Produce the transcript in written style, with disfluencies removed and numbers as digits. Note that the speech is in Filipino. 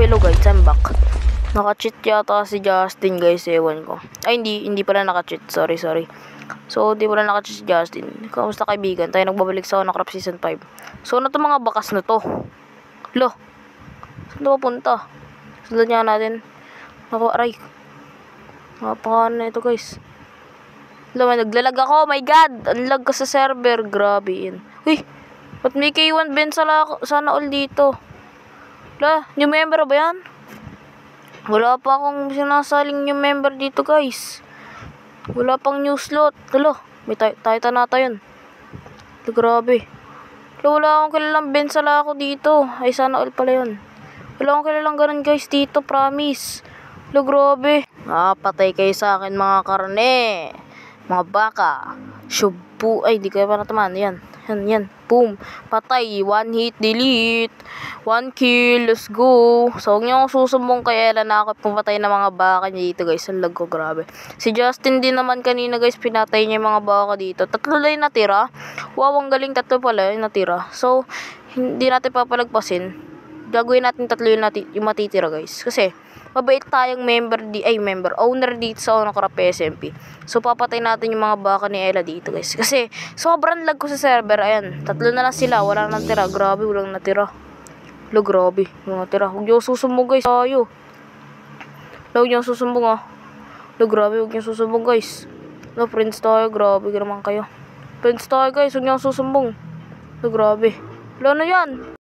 hello guys, I'm back. Naka-cheat yata si Justin guys, ewan ko. Ay, hindi pala naka-cheat. Sorry. So, hindi pala naka-cheat si Justin. Kamusta kaibigan? Tayo nagbabalik sa Onacraft Season 5. So, ano to mga bakas na to? Lo, saan to papunta? Sundan niya natin. Ako, aray. Napakaano na ito guys. Lo, may naglalag ako. Oh my god! Unlag ka sa server. Grabe yun. Uy, ba't may K1 Ben sana all dito? Wala, new member ba yan? Wala pa akong sinasaling new member dito guys. Wala pang new slot. Wala, may Titan nata yun. Grabe. Wala akong kilalang bensala ako dito. Ay sana all pala yun. Wala akong kilalang ganun guys dito, promise. Grabe. Patay kayo sa akin mga karne. Mga baka. Shubu. Ay, di kayo pa natamaan. Yan. Boom. Patay. One hit. Delete. One kill. Let's go. So, huwag niyo akong susumbong kay Ella na ako pumatay na mga baka niya dito guys. Ang lag ko. Grabe. Si Justin din naman kanina guys. Pinatay niya yung mga baka dito. Tatlo lang yung natira. Wow, ang galing. Tatlo pala yung natira. So, hindi natin papalagpasin. Gagawin natin tatlo yung matitira guys. Kasi, mabait tayong owner dito sa Onacraft SMP. So, papatay natin yung mga baka ni Ella dito guys. Kasi, sobrang lag ko sa server. Ayan, tatlo na lang sila. Wala nang tira. Grabe, walang natira. Grabe. Walang natira. Huwag niyo susumbong guys. Huwag niyo susumbong grabe, huwag niyo susumbong guys. Friends tayo. Grabe naman kayo. Friends tayo guys. Huwag niyo susumbong. Grabe. Wala na yan.